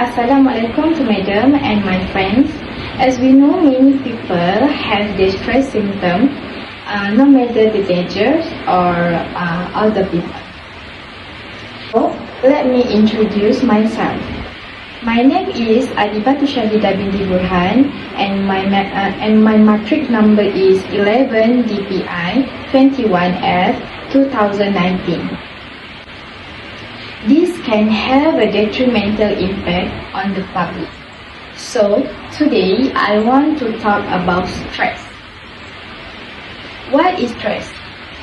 Assalamualaikum to madam and my friends. As we know, many people have distress symptoms, no matter the teenagers or older people. So, let me introduce myself. My name is Adibatu Syahida binti Burhan, and my matric number is 11 DPI 21F 2019. This can have a detrimental impact on the public. So, today I want to talk about stress. What is stress?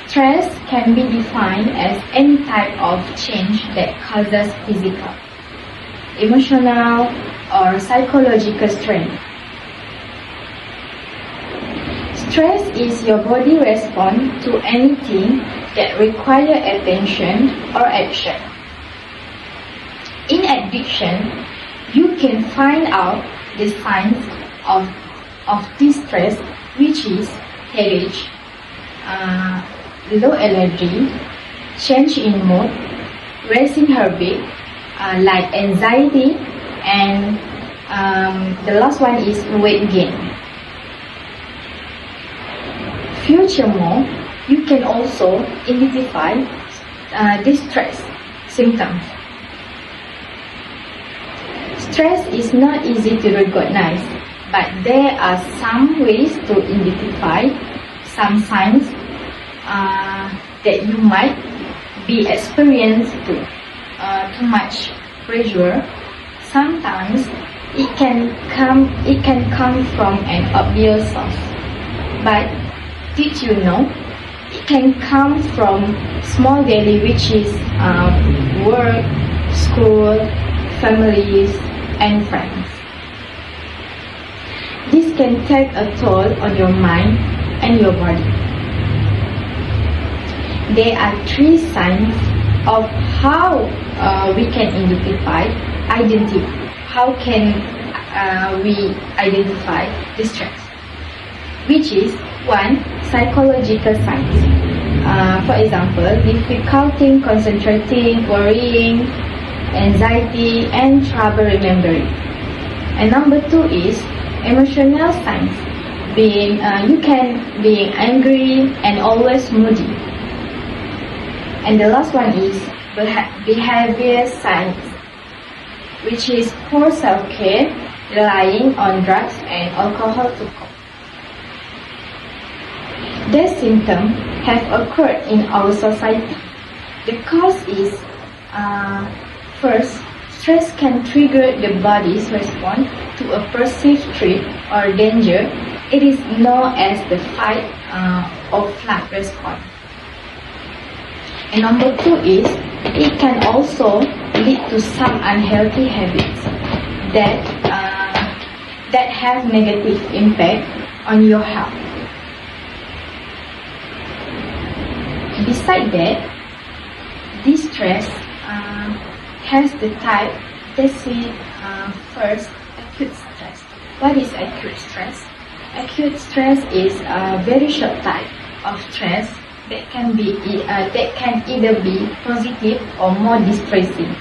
Stress can be defined as any type of change that causes physical, emotional, or psychological strain. Stress is your body response to anything that requires attention or action. In addition, you can find out the signs of distress, which is headache, low energy, change in mood, racing heartbeat, like anxiety, and the last one is weight gain. Furthermore, you can also identify distress symptoms. Stress is not easy to recognize, but there are some ways to identify some signs that you might be experiencing too much pressure. Sometimes it can come from an obvious source, but did you know it can come from small daily, which is work, school, families, and friends. This can take a toll on your mind and your body. There are 3 signs of how we can identify distress, which is 1. Psychological signs. For example, difficulty concentrating, worrying, anxiety, and trouble remembering. And number 2 is emotional signs. You can be angry and always moody. And the last one is behavior signs, which is poor self-care, relying on drugs and alcohol to cope. These symptoms have occurred in our society. The cause is first, stress can trigger the body's response to a perceived threat or danger. It is known as the fight or flight response. And number 2 is, it can also lead to some unhealthy habits that have negative impact on your health. Besides that, distress has the type. Let's see first, acute stress. What is acute stress? Acute stress is a very short type of stress that can either be positive or more distressing.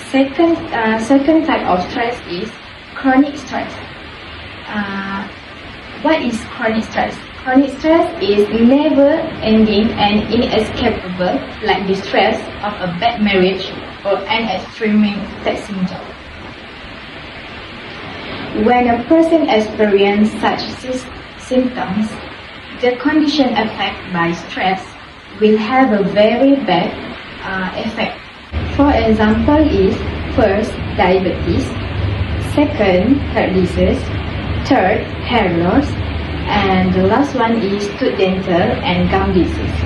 Second type of stress is chronic stress. What is chronic stress? Chronic stress is never ending and inescapable, like the stress of a bad marriage or an extreme sex syndrome. When a person experiences such symptoms, the condition affected by stress will have a very bad effect. For example is, first, diabetes, second, heart disease, third, hair loss, and the last one is tooth, dental, and gum disease.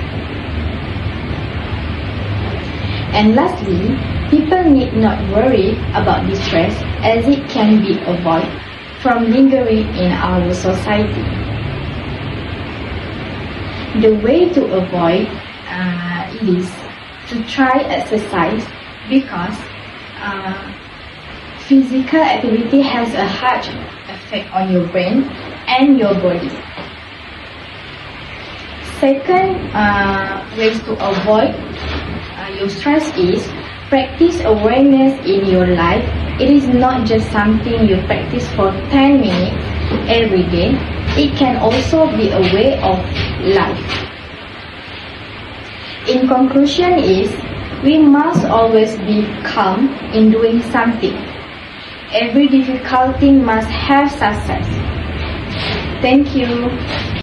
And lastly, people need not worry about distress, as it can be avoided from lingering in our society. The way to avoid it is to try exercise, because physical activity has a large effect on your brain and your body. Second ways to avoid your stress is Practice awareness in your life. It is not just something you practice for 10 minutes every day. It can also be a way of life. In conclusion is, we must always be calm in doing something. Every difficulty must have success. Thank you.